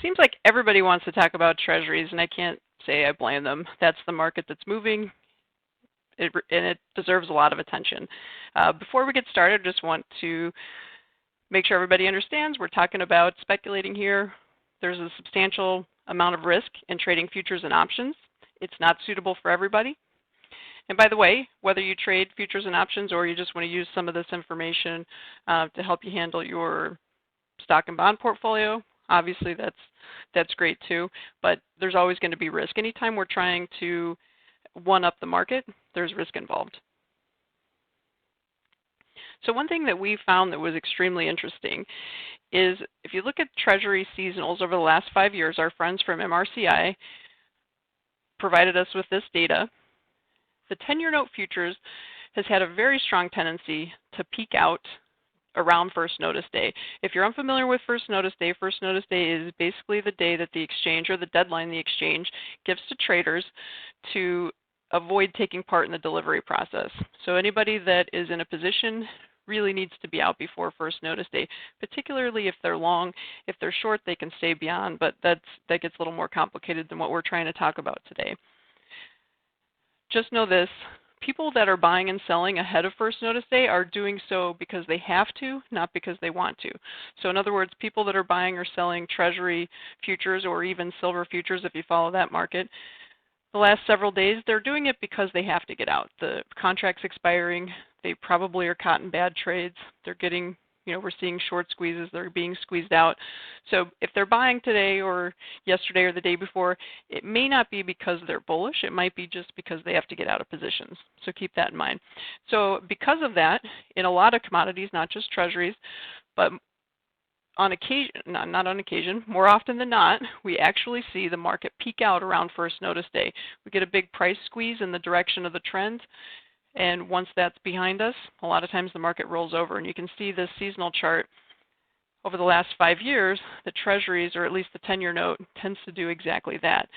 seems like everybody wants to talk about treasuries, and I can't say I blame them. That's the market that's moving, and it deserves a lot of attention. Before we get started, I just want to make sure everybody understands we're talking about speculating here. There's a substantial amount of risk in trading futures and options. It's not suitable for everybody. And by the way, whether you trade futures and options or you just want to use some of this information to help you handle your stock and bond portfolio, obviously that's great too, but there's always going to be risk. Anytime we're trying to one-up the market, there's risk involved. So one thing that we found that was extremely interesting is if you look at Treasury seasonals over the last 5 years, our friends from MRCI provided us with this data. The 10-year note futures has had a very strong tendency to peak out around first notice day. If you're unfamiliar with first notice day is basically the day that the exchange, or the deadline the exchange, gives to traders to avoid taking part in the delivery process. So anybody that is in a position really needs to be out before first notice day, particularly if they're long. If they're short, they can stay beyond, but that gets a little more complicated than what we're trying to talk about today. Just know this, people that are buying and selling ahead of first notice day are doing so because they have to, not because they want to. So in other words, people that are buying or selling Treasury futures or even silver futures, if you follow that market, the last several days, they're doing it because they have to get out. The contract's expiring. They probably are caught in bad trades. They're getting, we're seeing short squeezes. They're being squeezed out. So if they're buying today or yesterday or the day before, it may not be because they're bullish. It might be just because they have to get out of positions. So keep that in mind. So because of that, in a lot of commodities, not just treasuries, but on occasion, not on occasion, more often than not, we actually see the market peak out around first notice day. We get a big price squeeze in the direction of the trend, and once that's behind us, a lot of times the market rolls over. And you can see this seasonal chart over the last 5 years, the treasuries, or at least the 10-year note, tends to do exactly that.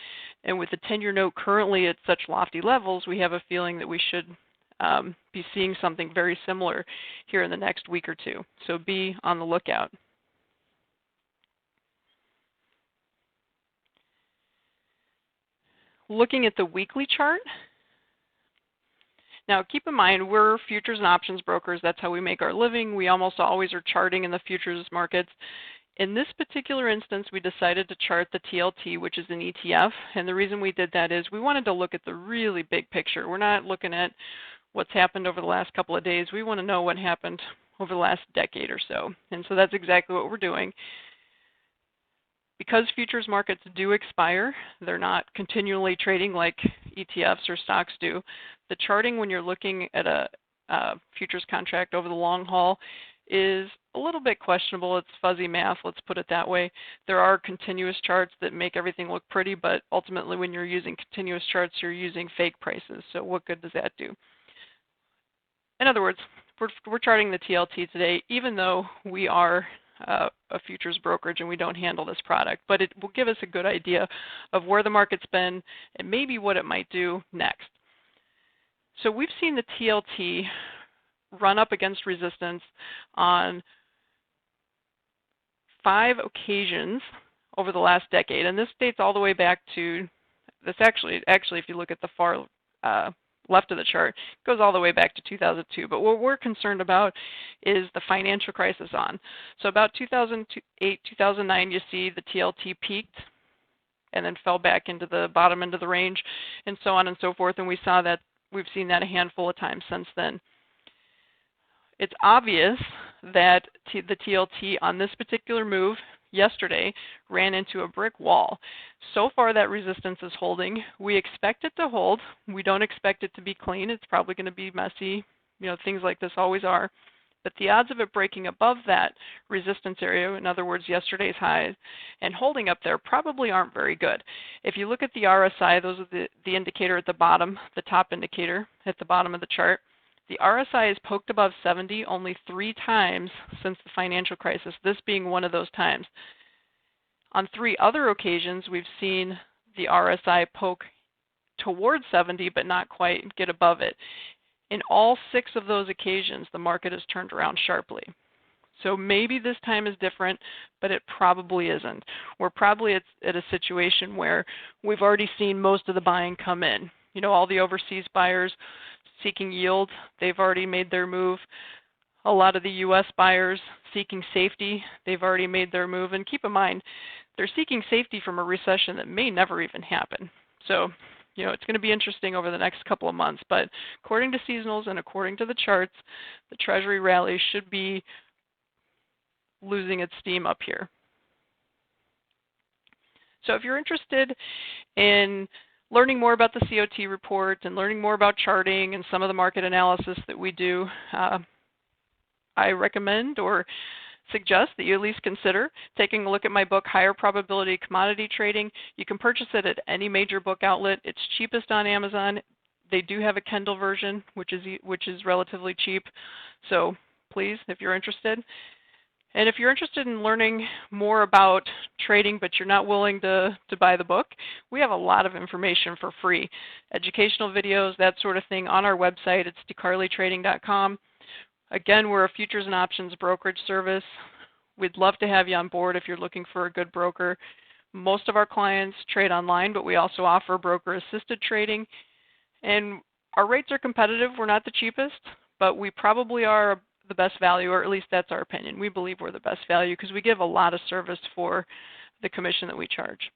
And with the 10-year note currently at such lofty levels, we have a feeling that we should be seeing something very similar here in the next week or two. So be on the lookout. Looking at the weekly chart, now keep in mind we're futures and options brokers. That's how we make our living. We almost always are charting in the futures markets. In this particular instance, we decided to chart the TLT, which is an ETF, and the reason we did that is we wanted to look at the really big picture. We're not looking at what's happened over the last couple of days. We want to know what happened over the last decade or so, and so that's exactly what we're doing. Because futures markets do expire, they're not continually trading like ETFs or stocks do. The charting when you're looking at a futures contract over the long haul is a little bit questionable. It's fuzzy math, let's put it that way. There are continuous charts that make everything look pretty, but ultimately when you're using continuous charts, you're using fake prices. So what good does that do? In other words, we're charting the TLT today, even though we are a futures brokerage and we don't handle this product, but it will give us a good idea of where the market's been and maybe what it might do next. So we've seen the TLT run up against resistance on 5 occasions over the last decade, and this dates all the way back to, this actually if you look at the far left of the chart, it goes all the way back to 2002. But what we're concerned about is the financial crisis on. So about 2008, 2009, you see the TLT peaked and then fell back into the bottom end of the range, and so on and so forth. And we saw that, we've seen that a handful of times since then. It's obvious that the TLT on this particular move yesterday ran into a brick wall. So far that resistance is holding. We expect it to hold. We don't expect it to be clean. It's probably going to be messy. Things like this always are. But the odds of it breaking above that resistance area, in other words, yesterday's highs, and holding up there probably aren't very good. If you look at the RSI, those are the indicator at the bottom, the top indicator at the bottom of the chart. The RSI has poked above 70 only 3 times since the financial crisis, this being one of those times. On 3 other occasions, we've seen the RSI poke towards 70 but not quite get above it. In all 6 of those occasions, the market has turned around sharply. So maybe this time is different, but it probably isn't. We're probably at a situation where we've already seen most of the buying come in. You know, all the overseas buyers seeking yield, they've already made their move. A lot of the U.S. buyers seeking safety, they've already made their move. And keep in mind, they're seeking safety from a recession that may never even happen. So, you know, it's going to be interesting over the next couple of months. But according to seasonals and according to the charts, the Treasury rally should be losing its steam up here. So if you're interested in learning more about the COT report and learning more about charting and some of the market analysis that we do, I recommend or suggest that you at least consider taking a look at my book, Higher Probability Commodity Trading. You can purchase it at any major book outlet. It's cheapest on Amazon. They do have a Kindle version, which is relatively cheap. So please, if you're interested. And if you're interested in learning more about trading, but you're not willing to buy the book, we have a lot of information for free. Educational videos, that sort of thing on our website. It's decarleytrading.com. Again, we're a futures and options brokerage service. We'd love to have you on board if you're looking for a good broker. Most of our clients trade online, but we also offer broker-assisted trading. And our rates are competitive. We're not the cheapest, but we probably are the best value, or at least that's our opinion. We believe we're the best value because we give a lot of service for the commission that we charge.